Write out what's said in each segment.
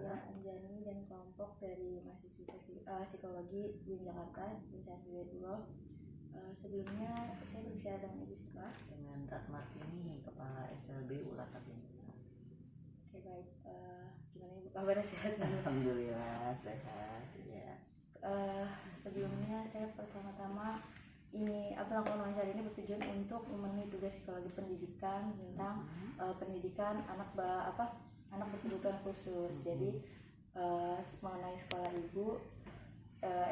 Saya Anjani dan kelompok dari mahasiswa psikologi UIN Jakarta, Insan 22. Sebelumnya saya berbicara dengan Ibu siapa? Dengan Ratmartini, Kepala SLB Ulat Abinsa. Oke, baik. Gimana Ibu kabarnya, sehat? Alhamdulillah sehat. Ya. Sebelumnya saya pertama-tama ini melakukan wawancara ini bertujuan untuk memenuhi tugas psikologi pendidikan tentang pendidikan anak berkebutuhan khusus. Jadi mengenai sekolah Ibu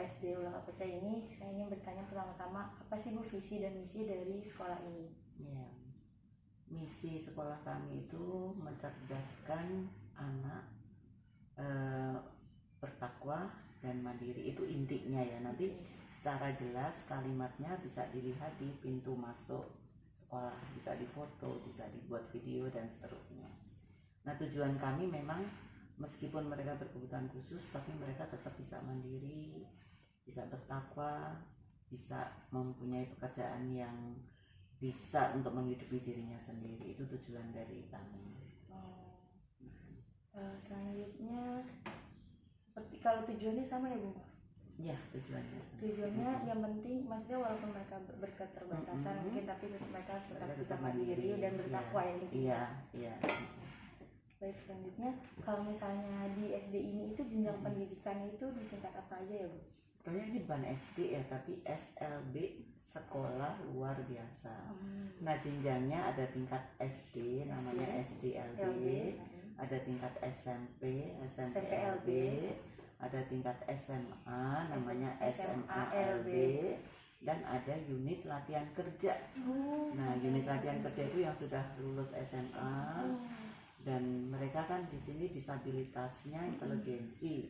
SD Ulang Apeca ini, saya ingin bertanya pertama-tama, apa sih Bu visi dan misi dari sekolah ini? Ya. Misi sekolah kami itu mencerdaskan anak bertakwa dan mandiri, itu intinya ya. Nanti secara jelas kalimatnya bisa dilihat di pintu masuk sekolah, bisa difoto, bisa dibuat video dan seterusnya. Nah, tujuan kami memang meskipun mereka berkebutuhan khusus, tapi mereka tetap bisa mandiri, bisa bertakwa, bisa mempunyai pekerjaan yang bisa untuk menghidupi dirinya sendiri. Itu tujuan dari kami. Selanjutnya, seperti kalau tujuannya sama ya Bu? Ya, tujuannya sama. Tujuannya yang penting, maksudnya walaupun mereka berketerbatasan mungkin, tapi mereka tetap bisa mandiri dan bertakwa ya. Iya. Baik, selanjutnya kalau misalnya di SD ini itu jenjang pendidikan itu di tingkat apa aja ya Bu? Sebetulnya ini bukan SD ya, tapi SLB, sekolah luar biasa. Nah, jenjangnya ada tingkat SD namanya SDLB, ada tingkat SMP, SMPLB, ada tingkat SMA namanya SMALB, dan ada unit latihan kerja. Nah, unit latihan kerja itu yang sudah lulus SMA. Dan mereka kan di sini disabilitasnya inteligensi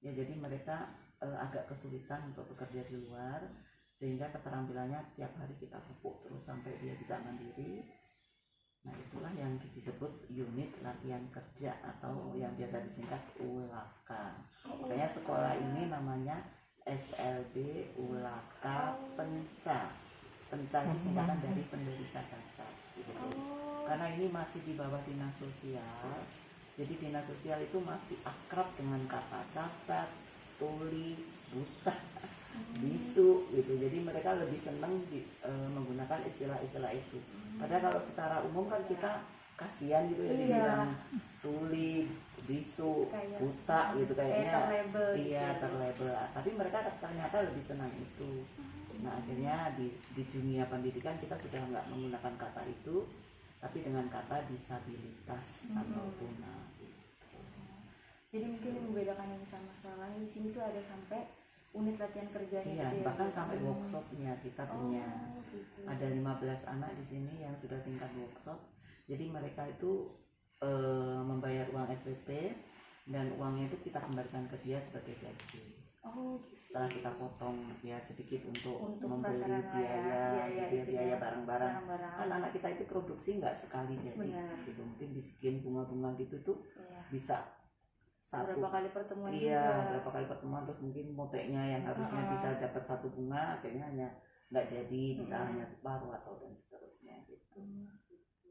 ya, jadi mereka agak kesulitan untuk bekerja di luar, sehingga keterampilannya tiap hari kita pupuk terus sampai dia bisa mandiri. Nah, itulah yang disebut unit latihan kerja atau yang biasa disingkat ULAK. Makanya sekolah ini namanya SLB ULAK Penca. Penca itu singkatan dari penderita cacat gitu. Karena ini masih di bawah dinas sosial, jadi dinas sosial itu masih akrab dengan kata cacat, tuli, buta, bisu gitu. Jadi mereka lebih senang menggunakan istilah-istilah itu. Padahal kalau secara umum kan kita kasihan gitu ya, dibilang tuli, bisu, buta gitu kayaknya terlabel. Tapi mereka ternyata lebih senang itu. Nah, akhirnya di dunia pendidikan kita sudah nggak menggunakan kata itu, tapi dengan kata disabilitas atau tuna. Jadi mungkin yang membedakan ini sama sekolah lain, di sini tuh ada sampai unit latihan kerjanya. Iya, gitu bahkan sampai workshopnya kita punya. Ada 15 anak di sini yang sudah tingkat workshop. Jadi mereka itu membayar uang SPP dan uangnya itu kita kembalikan ke dia sebagai gaji. Setelah kita potong ya sedikit untuk membeli biaya barang-barang. Kan anak kita itu produksi nggak sekali jadi gitu. Mungkin bikin bunga-bunga gitu tuh bisa berapa kali pertemuan berapa kali pertemuan, terus mungkin moteknya yang harusnya bisa dapat satu bunga akhirnya hanya nggak jadi, bisa hanya separuh atau dan seterusnya gitu.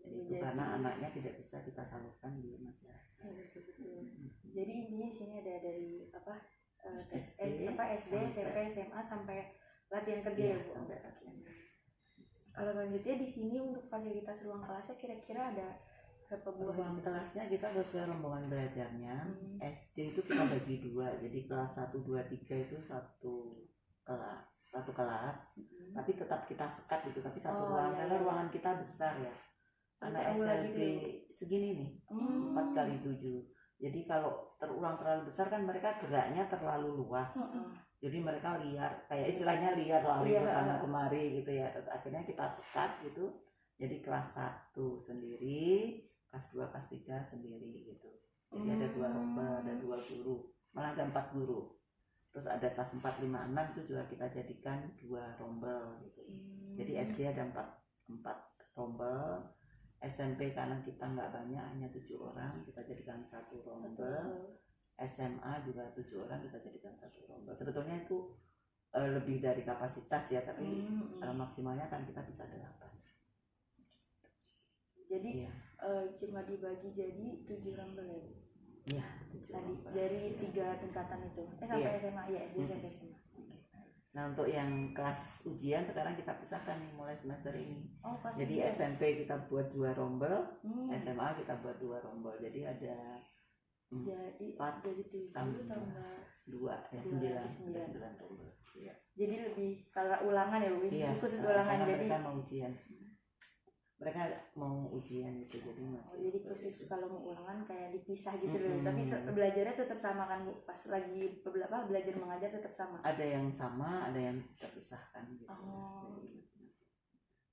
Itu karena anaknya tidak bisa kita salurkan di masyarakat. Jadi intinya di sini ada dari SD, SMP, SMA sampai latihan kerja ya Bu. Sampai latihan. Kalau selanjutnya di sini untuk fasilitas ruang kelasnya kira-kira ada berapa buah? Ruang kelasnya kita sesuai rombongan belajarnya. SD itu kita bagi dua, jadi kelas 1, 2, 3 itu satu kelas, tapi tetap kita sekat gitu, tapi satu ruangan karena ruangan kita besar ya. Karena SLB segini nih, 4x7. Jadi kalau terulang terlalu besar kan mereka geraknya terlalu luas. Jadi mereka liar, kayak istilahnya liar lari ke sana kemari gitu ya. Terus akhirnya kita sekat gitu. Jadi kelas 1 sendiri, kelas 2, kelas 3 sendiri gitu. Jadi ada 2 rombel, ada 2 guru, malah ada 4 guru. Terus ada kelas 4, 5, 6 itu juga kita jadikan 2 rombel gitu. Jadi SD ada 4 rombel. SMP karena kita nggak banyak, hanya 7 orang, kita jadikan 1 rombel. SMA juga 7 orang, kita jadikan 1 rombel. Sebetulnya itu lebih dari kapasitas ya, tapi maksimalnya kan kita bisa 8. Jadi cuma dibagi jadi 7 rombel ya? Iya, tadi dari 3 tingkatan itu sampai Iya. SMA ya, SD sampai SMA. Nah untuk yang kelas ujian sekarang kita pisahkan nih mulai semester ini. Oh, pas Jadi ujian. SMP kita buat 2 rombel, SMA SMA kita buat 2 rombel. Jadi ada jadi 4 jadi 7 tambah tambah 2 ya 9 rombel. Iya. jadi lebih kalau ulangan ya Bu, Iya, khusus ulangan karena jadi mereka mau ujian. Mereka mau ujian gitu jadi masih. jadi khusus kalau mau ulangan kayak dipisah gitu loh. Mm-mm. Tapi belajarnya tetap sama kan Bu, pas lagi belajar mengajar tetap sama. Ada yang sama, ada yang terpisahkan gitu. Oh.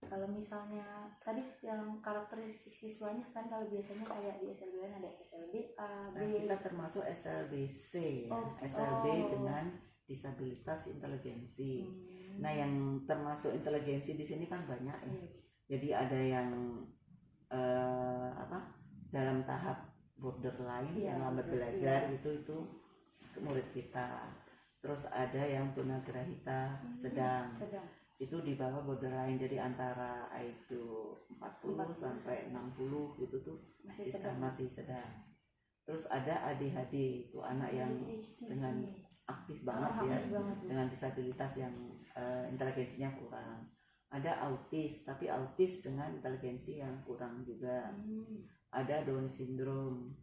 Kalau misalnya tadi yang karakteristik siswanya kan kalau biasanya kayak di SLB ada SLBA, B. Nah, kita termasuk SLBC ya. SLB dengan disabilitas inteligensi. Nah, yang termasuk inteligensi di sini kan banyak ya. Jadi ada yang dalam tahap borderline yang lambat belajar itu murid kita. Terus ada yang tunagrahita sedang. Itu di bawah borderline, jadi antara IQ 40 sampai 60 gitu tuh masih sedang. Terus ada ADHD, itu anak yang dengan aktif banget ya, dengan disabilitas yang inteligensinya kurang. Ada autis, tapi autis dengan inteligensi yang kurang juga. Ada Down syndrome.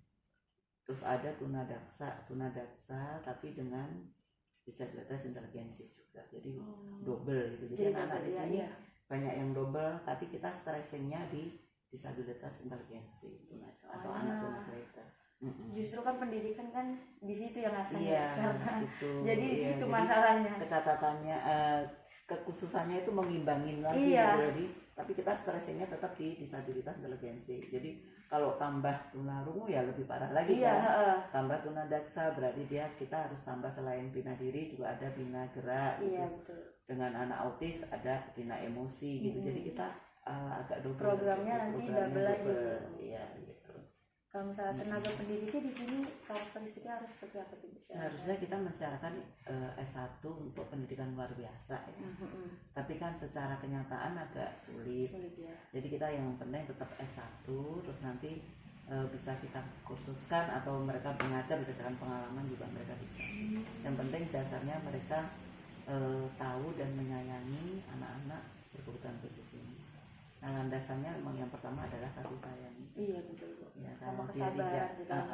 Terus ada tunadaksa tapi dengan disabilitas inteligensi juga. Jadi double gitu. Jadi anak di sini banyak yang double, tapi kita stressingnya di disabilitas inteligensi atau anak tunagrahita. Justru kan pendidikan kan di situ yang asalnya. Iya, karena itu. Jadi di situ masalahnya. Kecacatannya, kekhususannya itu mengimbangin lagi gitu. Jadi tapi kita stressingnya tetap di disabilitas inteligensi. Jadi kalau tambah tunarungu ya lebih parah lagi kan. Tambah tunadaksa berarti kita harus tambah selain bina diri juga ada bina gerak gitu. Iya, betul. Dengan anak autis ada bina emosi gitu. Jadi kita agak double. Programnya nanti double lagi. Iya gitu. Kalau misalnya tenaga pendidiknya di sini karakteristiknya harus seperti apa tuh? Seharusnya kita mensyaratkan S1 untuk pendidikan luar biasa ya. Tapi kan secara kenyataan agak sulit ya. Jadi kita yang penting tetap S1, terus nanti bisa kita kursuskan atau mereka mengajar berdasarkan pengalaman juga mereka bisa. Yang penting dasarnya mereka tahu dan menyayangi anak-anak berkebutuhan khusus ini. Nah, landasannya memang yang pertama adalah kasih sayang. Iya, betul. Ya, sama dia kesabaran tidak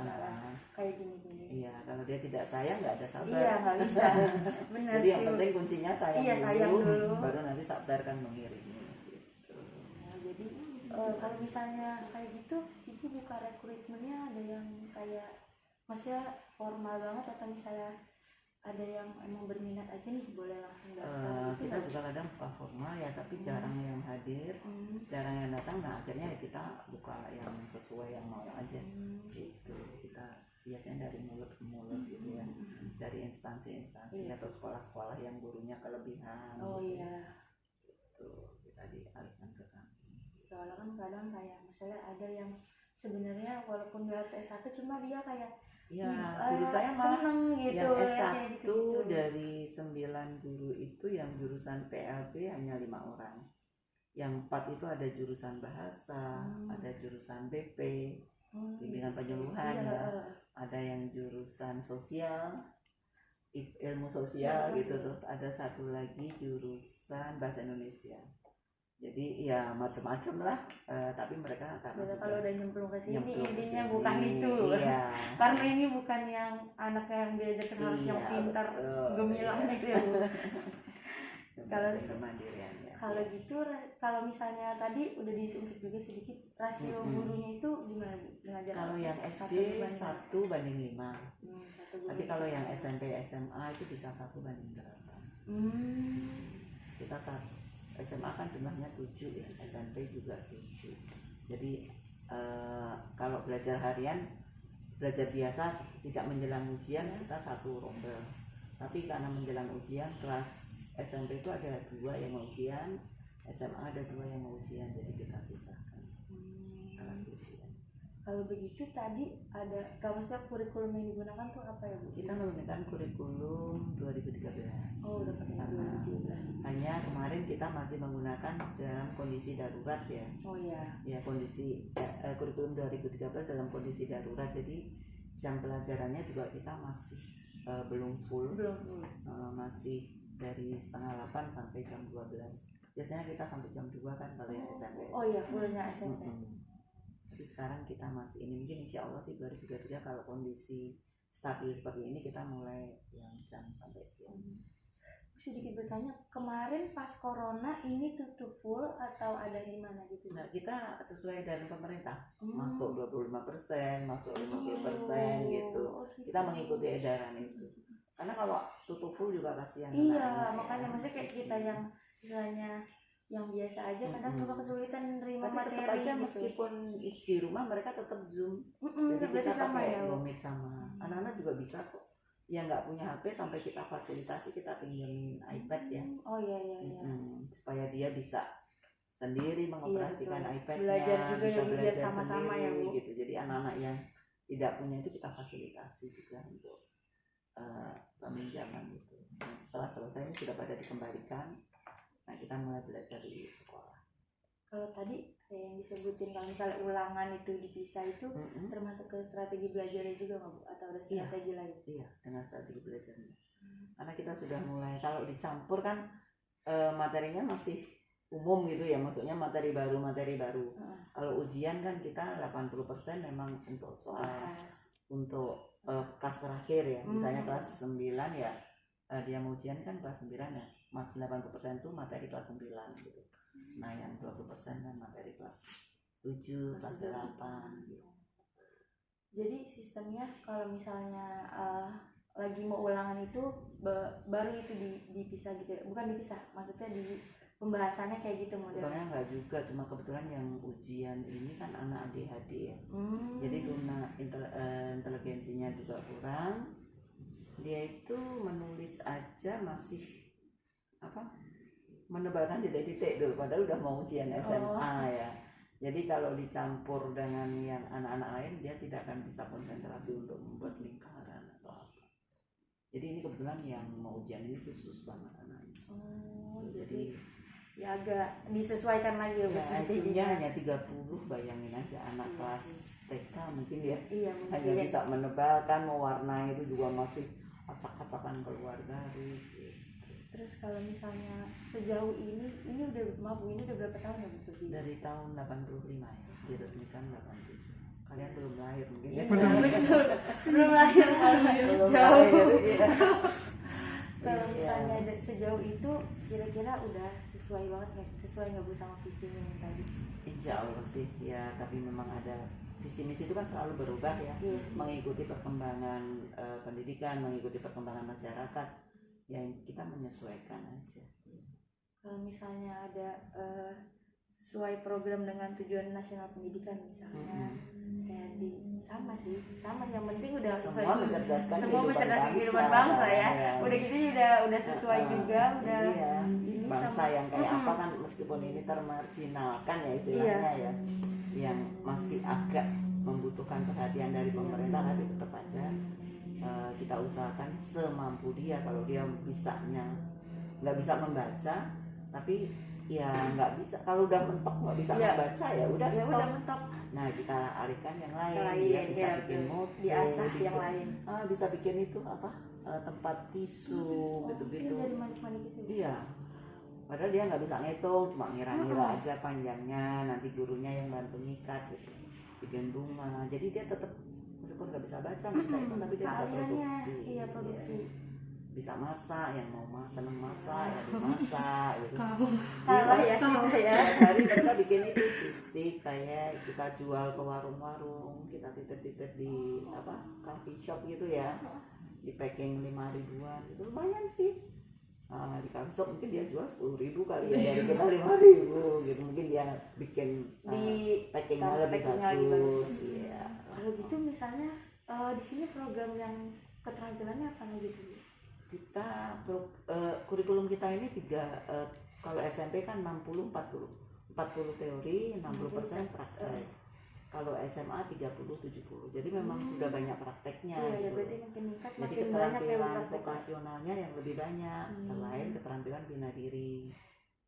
kayak gini-gini. Iya, kalau dia tidak sayang nggak ada sabar. Iya, nggak bisa. Benar. Jadi yang penting kuncinya sayang, sayang dulu, baru nanti sabar kan mengiring. Gitu. Nah, jadi kalau misalnya kayak gitu, ibu buka rekrutmennya ada yang kayak maksudnya formal banget atau misalnya ada yang emang berminat aja nih boleh langsung datang? Kita juga kadang buka formal ya, tapi jarang yang hadir, jarang yang datang. Nah akhirnya ya kita buka yang sesuai yang mau aja. Gitu. Kita biasanya dari mulut ke mulut gitu ya, dari instansi-instansi atau sekolah-sekolah yang gurunya kelebihan. Gitu. Kita dialihkan ke kami. Soalnya kan kadang kayak misalnya ada yang sebenarnya walaupun dia harus S1 cuma dia kayak guru saya malah gitu, yang S1 gitu. dari 9 guru itu yang jurusan PLB hanya 5 orang. Yang 4 itu ada jurusan bahasa, ada jurusan BP, bimbingan penyuluhan ya. Ada yang jurusan sosial, ilmu sosial gitu. Terus ada satu lagi jurusan bahasa Indonesia. Jadi ya macam-macam lah, tapi mereka kalau udah nyemplung ke sini intinya bukan itu. Iya. Karena ini bukan yang anak yang diajarkan harus yang pintar gemilang gitu ya Bu. Kalau gitu, kalau misalnya tadi udah disungkit juga sedikit rasio gurunya itu gimana Bu? Kalau yang SD 1:5. Tapi kalau yang SMP SMA itu bisa 1:8. Kita SMA kan jumlahnya 7 ya, SMP juga 7. Jadi kalau belajar harian, belajar biasa tidak menjelang ujian kita 1 rombel. Tapi karena menjelang ujian, kelas SMP itu ada 2 yang mau ujian, SMA ada 2 yang mau ujian, jadi kita pisahkan kelas ujian. Kalau begitu tadi ada, kalau misalnya kurikulum yang digunakan tuh apa ya Bu? Kita menggunakan kurikulum 2013. Oh, udah pakai 2013. Hanya kemarin kita masih menggunakan dalam kondisi darurat ya. Oh iya. Ya kondisi kurikulum 2013 dalam kondisi darurat. Jadi jam pelajarannya juga kita masih belum full, masih dari setengah 8 sampai jam 12. Biasanya kita sampai jam 2 kan kalau yang SMP. Oh iya, fullnya SMP. Tapi sekarang kita masih ini, mungkin insya Allah sih 2023 kalau kondisi stabil seperti ini kita mulai yang jam sampai siang. Sedikit bertanya, kemarin pas corona ini tutup full atau ada di mana gitu? Nah, kita sesuai dari pemerintah, masuk 25%, masuk 50% gitu. Kita mengikuti edaran itu. Karena kalau tutup full juga kasihan. Iya, makanya maksudnya kayak kita yang istilahnya yang biasa aja kadang suka kesulitan menerima materi. Tetap aja gitu. meskipun di rumah mereka tetap Zoom. Jadi kita pakai Gomit sama anak-anak juga bisa kok. Yang nggak punya HP sampai kita fasilitasi, kita pinjemin iPad ya. Oh iya. Supaya dia bisa sendiri mengoperasikan iPad-nya, belajar juga bisa belajar sama-sama sendiri ya, Bu. gitu. Jadi anak-anak yang tidak punya itu kita fasilitasi juga untuk peminjaman gitu. Nah, setelah selesai ini sudah pada dikembalikan. Nah, kita mulai belajar di sekolah. Kalau tadi kayak yang disebutin kalau misalnya ulangan itu dipisah itu termasuk ke strategi belajarnya juga nggak, Bu? Atau ada strategi lain? Iya, dengan strategi belajarnya. Karena kita sudah mulai, kalau dicampur kan materinya masih umum gitu ya, maksudnya materi baru. Kalau ujian kan kita 80% memang untuk soal untuk kelas terakhir ya, misalnya kelas 9 ya, dia mau ujian kan kelas 9 ya, masih 80% itu materi kelas 9 gitu. Nah yang 20% kan materi kelas 7, kelas 8 gitu. Jadi sistemnya kalau misalnya lagi mau ulangan itu baru itu dipisah gitu ya? Bukan dipisah, maksudnya di pembahasannya kayak gitu modelnya? Sebetulnya nggak juga, cuma kebetulan yang ujian ini kan anak ADHD ya. Jadi guna inteligensinya juga kurang, dia itu menulis aja masih menebalkan titik-titik dulu, padahal udah mau ujian SMA ya. Jadi kalau dicampur dengan yang anak-anak lain, dia tidak akan bisa konsentrasi untuk membuat lingkaran atau apa. Jadi ini kebetulan yang mau ujian ini khusus banget anaknya. Jadi ya agak disesuaikan lagi ya, IQ-nya hanya 30, bayangin aja anak kelas TK mungkin ya. Hanya bisa menebalkan, mewarnai itu juga masih acak-acakan keluar garis gitu. Terus kalau misalnya sejauh ini udah berapa tahun ya, Bu? Dari tahun 85 ya, diresmikan 87. Kalian belum lahir mungkin ya? Belum lahir kalau jauh. Kalau misalnya sejauh itu kira-kira udah sesuai banget nggak? Sesuai nggak, Bu, sama visinya yang tadi? Insya Allah sih ya, tapi memang ada visi misi itu kan selalu berubah ya, mengikuti perkembangan pendidikan, mengikuti perkembangan masyarakat. Ya kita menyesuaikan aja. Kalau misalnya ada sesuai program dengan tujuan nasional pendidikan misalnya, kayak sama yang penting udah semua mencerdaskan kehidupan bangsa ya. Udah gitu udah sesuai juga, udah ini bangsa yang kayak apa kan, meskipun ini termarginalkan ya istilahnya ya, yang masih agak membutuhkan perhatian dari pemerintah, tapi tetap aja kita usahakan semampu dia. Kalau dia nggak bisa membaca, tapi ya nggak bisa, kalau udah mentok nggak bisa membaca ya udah stop. Mentok. Nah kita alihkan yang lain, dia bisa bikin model, diasah yang lain, bisa bikin itu tempat tisu gitu-gitu. Iya, padahal dia nggak bisa ngitung, cuma ngira-ngira aja panjangnya, nanti gurunya yang bantu ngikat gitu, bikin bunga. Jadi dia tetap meskipun nggak bisa baca, nggak bisa itu, tapi dia bisa produksi. Iya, produksi. Bisa masak, yang mau seneng masak ya dimasak gitu. Kalah ya kita ya. Hari mereka bikin itu stick, kayak kita jual ke warung-warung, kita titip-titip di coffee shop gitu ya, di packing 5 ribuan itu lumayan sih. Di coffee shop mungkin dia jual 10.000 kali ya, dari kita 5.000 gitu. Mungkin dia bikin packingnya lebih bagus. Iya. Kalau gitu misalnya di sini program yang keterampilannya apa aja tuh? Kita kurikulum kita ini kalau SMP kan 60-40 teori, 60% praktek. Kalau SMA 30-70. Jadi memang sudah banyak prakteknya. Iya, gitu. Berarti meningkat. Jadi keterampilan vokasionalnya yang lebih banyak selain keterampilan bina diri.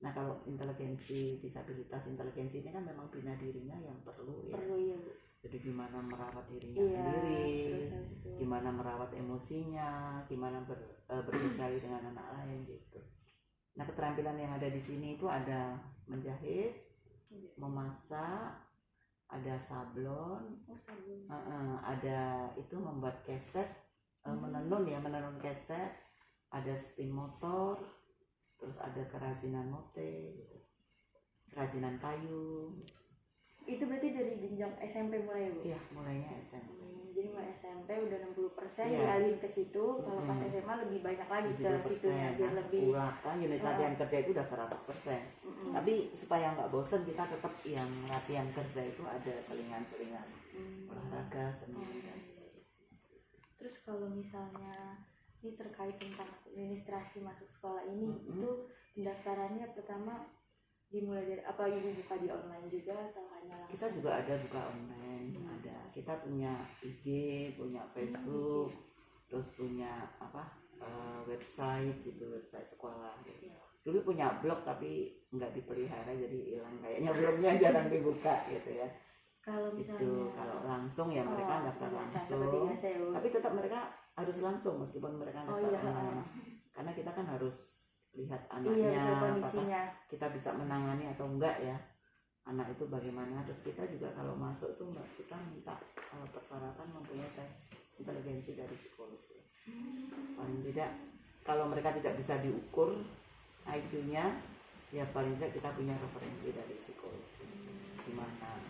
Nah kalau disabilitas inteligensi ini kan memang bina dirinya yang perlu ya. Perlu ya. Jadi gimana merawat dirinya sendiri, gimana merawat emosinya, gimana bersosialisasi dengan anak lain gitu. Nah, keterampilan yang ada di sini itu ada menjahit, memasak, ada sablon, ada itu membuat keset, menenun keset, ada spin motor, terus ada kerajinan mote, kerajinan kayu. Itu berarti dari jenjang SMP mulai, Bu? Iya, mulainya SMP. Jadi mulai SMP udah 60% Iya. dialihin ke situ. Kalau pas SMA lebih banyak lagi ke situnya, biar lebih kan unit latihan kerja itu udah 100%. Tapi supaya nggak bosen, kita tetap yang latihan kerja itu ada selingan-selingan olahraga, seni dan sebagainya. Terus kalau misalnya ini terkait tentang administrasi masuk sekolah ini, itu pendaftarannya pertama dimulai dari apa, ibu buka di online juga atau hanya langsung? Kita juga ada buka online, ada. Kita punya IG, punya Facebook, terus punya website gitu, website sekolah gitu. Dulu punya blog tapi nggak dipelihara jadi hilang kayaknya, blognya jarang dibuka gitu ya. Kalau misalnya itu kalau langsung ya mereka daftar langsung, tapi tetap mereka harus langsung meskipun mereka daftar online, karena kita kan harus lihat anaknya, apakah kita bisa menangani atau enggak ya, anak itu bagaimana. Terus kita juga kalau masuk tuh kita minta persyaratan mempunyai tes inteligensi dari psikolog. Paling tidak kalau mereka tidak bisa diukur IQ-nya, ya paling tidak kita punya referensi dari psikolog, gimana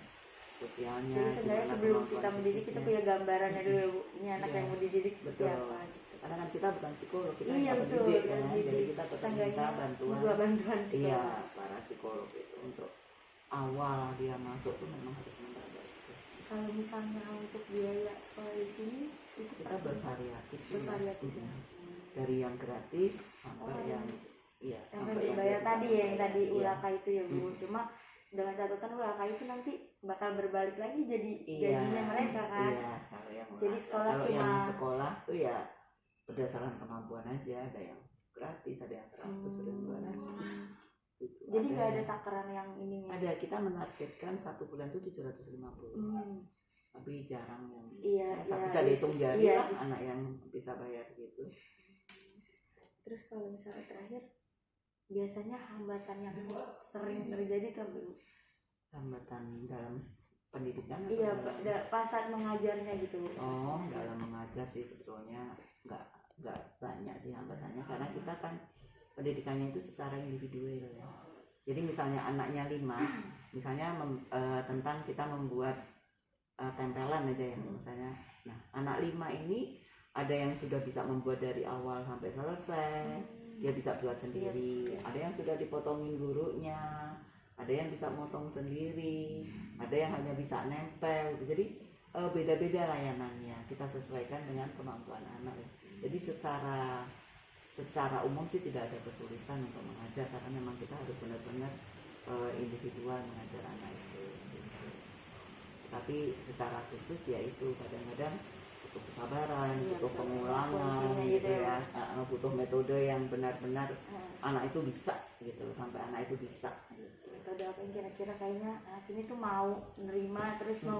sosialnya. Jadi sebenarnya sebelum kita mendidik kita punya gambarannya dulu ya, Bu, ini anak yang mau dididik seperti apa gitu. Karena kan kita bukan psikolog, kita betul, pendidik kan, jadi kita tetap minta bantuan psikolog. Para psikolog itu untuk awal dia masuk tuh memang harus mendadak. Kalau misalnya untuk biaya di sini itu kita bervariatif ya. Dari yang gratis sampai yang sampai yang bayar tadi ya, yang tadi Ulaka itu ya Bu. Cuma dengan catatan Ulaka itu nanti bakal berbalik lagi jadi gajinya mereka kan. Jadi kalau yang sekolah tuh ya berdasarkan kemampuan aja, ada yang gratis, ada yang 100, ada yang 200 gitu. Jadi nggak ada takaran yang ini. Ada, kita menargetkan 1 bulan tuh 750. Tapi jarang yang bisa dihitung jari lah anak yang bisa bayar gitu. Terus kalau misalnya terakhir, biasanya hambatan yang sering terjadi kan Bu? Hambatan dalam pendidikan? Iya, pas saat mengajarnya gitu. Oh, dalam mengajar sih sebetulnya nggak banyak sih hambatannya, karena kita kan pendidikannya itu secara individual ya. Jadi misalnya anaknya 5, misalnya tentang kita membuat tempelan aja ya misalnya. Nah, anak 5 ini ada yang sudah bisa membuat dari awal sampai selesai, dia bisa buat sendiri. Ada yang sudah dipotongin gurunya, ada yang bisa motong sendiri, ada yang hanya bisa nempel. Jadi beda-beda layanannya, kita sesuaikan dengan kemampuan anak. Jadi secara umum sih tidak ada kesulitan untuk mengajar, karena memang kita harus benar-benar individual mengajar anak itu. Tapi secara khusus ya itu kadang-kadang butuh kesabaran, butuh pengulangan gitu ya, butuh metode yang benar-benar anak itu bisa gitu, sampai anak itu bisa. Metode apa yang kira-kira kayaknya anak ini tuh mau nerima terus mau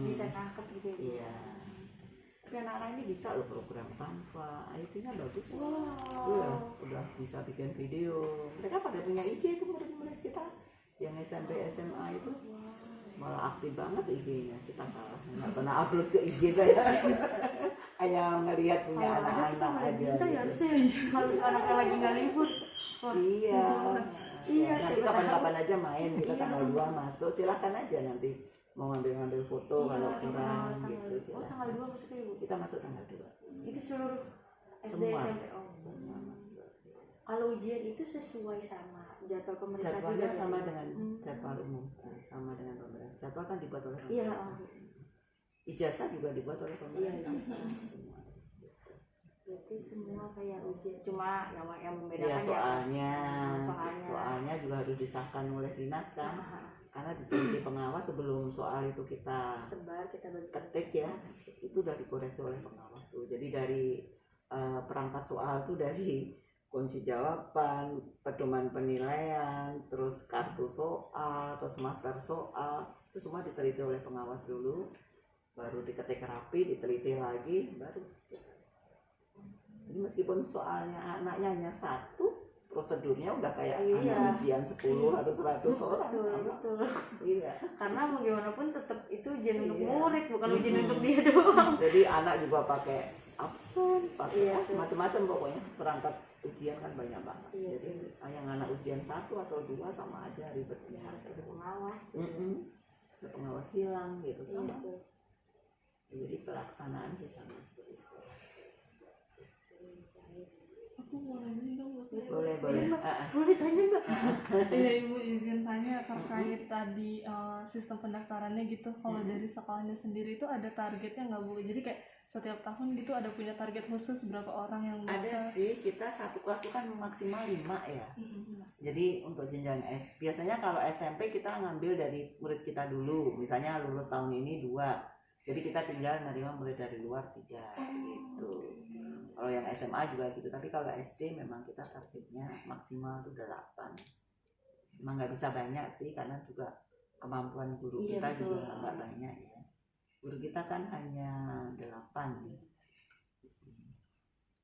bisa nangkep gitu ya. Iya. Tapi anak-anak ini bisa loh program Canva, IT-nya bagus. Udah bisa bikin video. Mereka pada punya IG itu murid-murid kita yang SMP SMA itu. Malah aktif banget IG-nya, kita kalah nggak pernah upload ke IG saya. Hanya ngelihat punya anak-anak aja gitu. Ya harusnya kalau anaknya lagi nggak libur. Iya. Nanti kapan-kapan aja main, kita tanggal 2 masuk, silahkan aja nanti mau ngambil foto kalau kurang gitu. Tanggal 2 masuk ya Bu? Kita masuk tanggal 2. Itu seluruh SD SMP. Semua masuk. Kalau ujian itu sesuai sama jadwal pemerintah jadwalnya juga sama dengan jadwal umum, sama dengan pemerintah. Jadwal kan dibuat oleh Iya. pemerintah. Ijazah juga dibuat oleh pemerintah. Berarti semua kayak ujian, cuma yang membedakan soalnya juga harus disahkan oleh dinas kan. Karena di pengawas sebelum soal itu kita sebar, kita ketik ya, itu udah dikoreksi oleh pengawas tuh. Jadi dari perangkat soal tuh dari kunci jawaban, pedoman penilaian, terus kartu soal, terus master soal, itu semua diteliti oleh pengawas dulu. baru diketik rapi, diteliti lagi, baru. Jadi meskipun soalnya anaknya hanya satu, prosedurnya udah kayak anak ujian 10 atau 100 orang. Betul. Iya. Karena mau gimana pun tetap itu ujian untuk murid, bukan ujian untuk dia doang. Jadi anak juga pakai absen, pakai macam-macam pokoknya. Perangkat ujian kan banyak banget. Jadi yang anak ujian 1 atau 2 sama aja ribetnya. Harus ada pengawas. Ada pengawas silang gitu sama. Jadi pelaksanaan sih sama seperti sekolah. Aku mau nanya dong, Boleh. Boleh tanya Mbak. Iya Ibu, izin tanya terkait tadi sistem pendaftarannya gitu. Kalau dari sekolahnya sendiri itu ada targetnya nggak Bu? Jadi kayak setiap tahun gitu ada punya target khusus berapa orang yang Ada sih, kita satu kelas itu kan maksimal 5 ya. Jadi untuk jenjang biasanya kalau SMP kita ngambil dari murid kita dulu. Misalnya lulus tahun ini 2. Jadi kita tinggal menerima murid dari luar 3 gitu. Kalau yang SMA juga gitu, tapi kalau SD memang kita targetnya maksimal itu 8. Memang nggak bisa banyak sih, karena juga kemampuan guru kita juga nggak banyak ya. Guru kita kan hanya 8.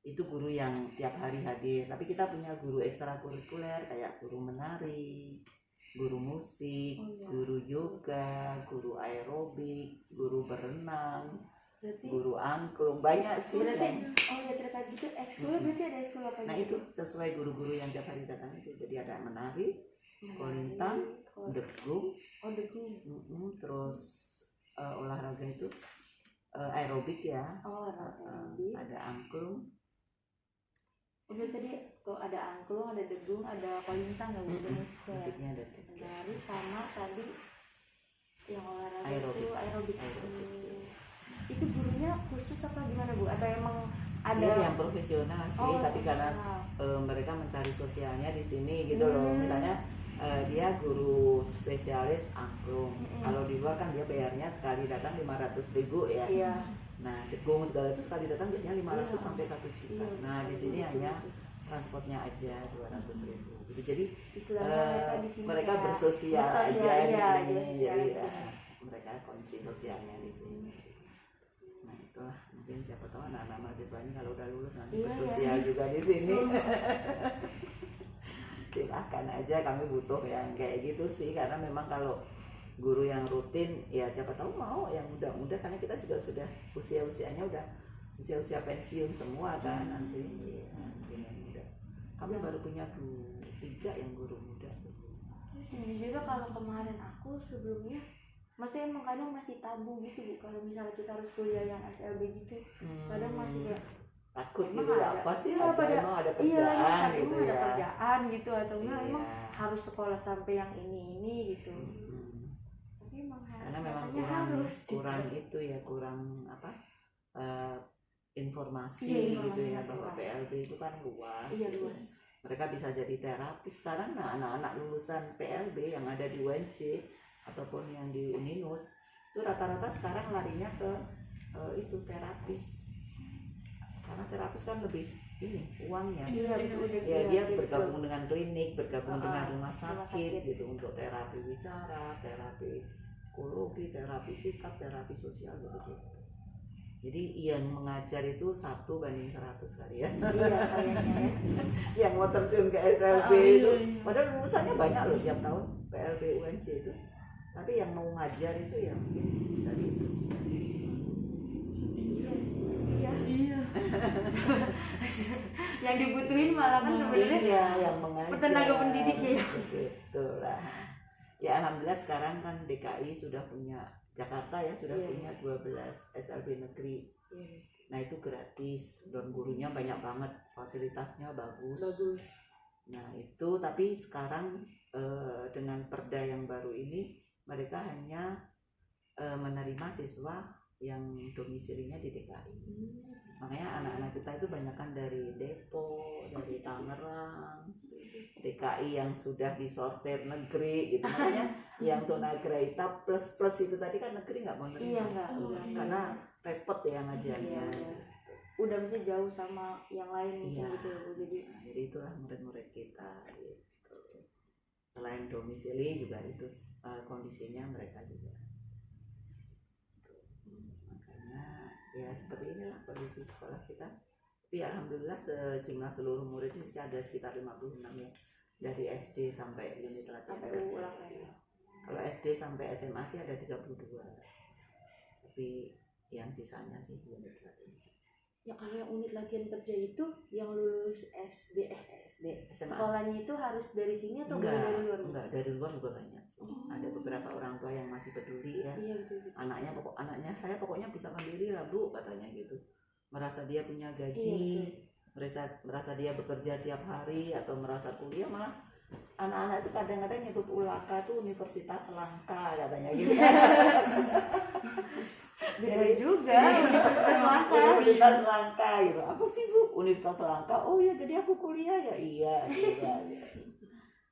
Itu guru yang tiap hari hadir, tapi kita punya guru ekstrakurikuler kayak guru menari, guru musik, guru yoga, guru aerobik, guru berenang, guru angklung, banyak sih. Berarti terkait gitu ekskul berarti ada ekskul apa Nah itu sesuai guru-guru yang tiap hari datang itu. Jadi ada menari, kolintang, degung, terus olahraga itu aerobik ya. Ada angklung. Udah tadi tuh ada angklung, ada degung, ada kolintang, ada musiknya ada menari sama tadi yang olahraga aerobik. Itu gurunya khusus apa gimana Bu? Ada emang ada yang profesional sih, tapi karena mereka mencari sosialnya di sini gitu loh. Misalnya dia guru spesialis angklung. Kalau di luar kan dia bayarnya sekali datang 500.000 ya. Nah, degung segala itu sekali datang biasanya 500 sampai 1 juta. Nah, di sini hanya transportnya aja 200.000. Jadi mereka bersosial aja di sini. Jadi mereka kunci sosialnya di sini. Nah, itulah mungkin siapa tahu anak-anak mahasiswanya kalau udah lulus nanti bersosial juga di sini. Silahkan aja, kami butuh yang kayak gitu sih, karena memang kalau guru yang rutin ya siapa tahu mau yang muda-muda, karena kita juga sudah usia-usianya udah usia-usia pensiun semua kan nanti. Yang muda. Kami baru punya 3 yang guru muda. Terus ini juga kalau kemarin aku sebelumnya masih emang kadang masih tabu gitu Bu, kalau misalnya kita harus kuliah yang SLB gitu. Kadang masih kayak takut gitu ya, apa sih emang ada kerjaan gitu ada ya, kerjaan gitu atau enggak emang harus sekolah sampai yang ini gitu. Tapi emang karena memang kurang itu ya, kurang apa informasi gitu ya, bahwa PLB itu kan luas. Mereka bisa jadi terapis sekarang. Nah, anak-anak lulusan PLB yang ada di UNC ataupun yang di Uninus itu rata-rata sekarang larinya ke itu terapis. Karena terapis kan lebih ini uangnya. Dia bergabung dengan klinik, bergabung dengan rumah sakit gitu untuk terapi bicara, terapi psikologi, terapi sikap, terapi sosial gitu. Jadi yang mengajar itu 1 banding 100 kali ya. Yang mau terjun ke SLB itu, padahal lulusannya banyak loh tiap tahun PLB UNC itu. Tapi yang mau ngajar itu ya mungkin bisa dihitung. Iya. Yang dibutuhin malah kan sebenarnya yang mengajar, tenaga pendidiknya ya. Betul lah. Ya alhamdulillah sekarang kan DKI sudah punya, Jakarta ya sudah punya 12 SLB negeri. Nah itu gratis dan gurunya banyak banget, fasilitasnya bagus. Nah itu tapi sekarang dengan perda yang baru ini mereka hanya menerima siswa yang domisilinya di DKI. Makanya anak-anak kita itu banyakkan dari Depok, dari Tangerang, DKI yang sudah disortir negeri gitu. Makanya yang tunagrahita plus itu tadi kan negeri nggak mau nerima. Karena repot ya ngajarnya. Udah bisa jauh sama yang lain mungkin gitu ya Bu. Jadi itulah murid-murid kita gitu. Selain domisili juga itu kondisinya mereka juga. Ya seperti inilah kondisi sekolah kita. Tapi alhamdulillah sejumlah seluruh murid sih ada sekitar 56 ya, dari SD sampai unit latihan Sampai kerja. ulang ya. Kalau SD sampai SMA sih ada 32, tapi yang sisanya sih unit latihan. Ya kalau yang unit latihan kerja itu yang lulus SD SMA. sekolahnya itu harus dari sini atau boleh dari luar? Enggak, dari luar juga banyak sih. Ada beberapa orang tua yang masih peduli ya. Iya betul. Anaknya saya pokoknya bisa mandiri lah Bu, katanya gitu. Merasa dia punya gaji, Iya, merasa dia bekerja tiap hari atau merasa kuliah, malah anak-anak itu kadang-kadang nyebut Ulaka tuh Universitas Langka katanya gitu. Benar juga, Universitas Langka. Universitas Langka gitu. Apa sih Bu? Universitas Langka. Oh ya, jadi aku kuliah ya. Iya.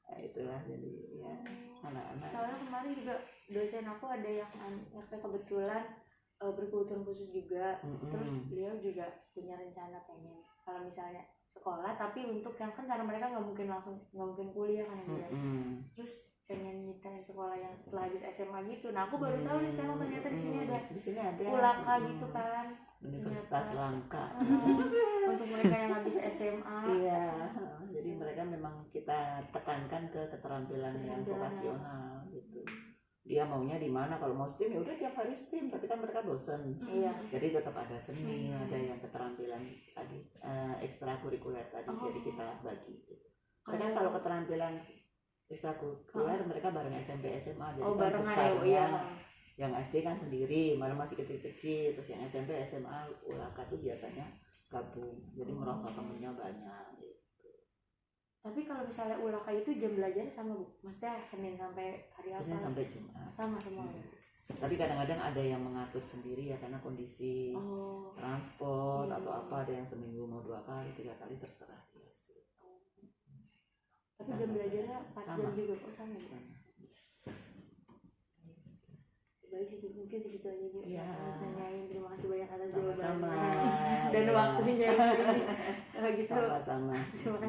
Nah, itulah jadi ya anak-anak. Soalnya kemarin juga dosen aku ada yang kebetulan berkebutuhan khusus juga. Terus beliau juga punya rencana pengen kalau misalnya sekolah, tapi untuk yang kan karena mereka nggak mungkin kuliah kan ya. Terus pengen nyiptain sekolah yang setelah habis SMA gitu. Nah aku baru tahu nih sekarang ternyata di sini ada Ulaka gitu kan, Universitas Langka. untuk mereka yang habis SMA. Iya, jadi mereka memang kita tekankan ke keterampilan yang vokasional gitu. Dia maunya di mana, kalau mau STEM ya udah tiap hari STEM, tapi kan mereka bosan. Iya. Jadi tetap ada seni, ada yang keterampilan tadi ekstrakurikuler tadi, jadi kita bagi. Karena kalau keterampilan ekstrakurikuler mereka bareng SMP SMA, jadi kan besarnya yang SD kan sendiri, malah masih kecil-kecil, terus yang SMP SMA Ulaka tuh biasanya gabung, jadi merasa temennya banyak. Tapi kalau misalnya Ulaka itu jam belajar sama Bu? Maksudnya Senin sampai hari apa? Senin sampai Jumat. Sama semua. Tapi kadang-kadang ada yang mengatur sendiri ya, karena kondisi transport atau apa, ada yang seminggu mau 2 kali, 3 kali, terserah dia sih. Tapi jam belajarnya 4 jam juga kok sama ya? Baik sih, mungkin segitu aja Bu. Ya. Nanyain, terima kasih banyak atas Sama-sama. jawabannya dan waktunya. Kalau gitu. Sama-sama. Terima kasih.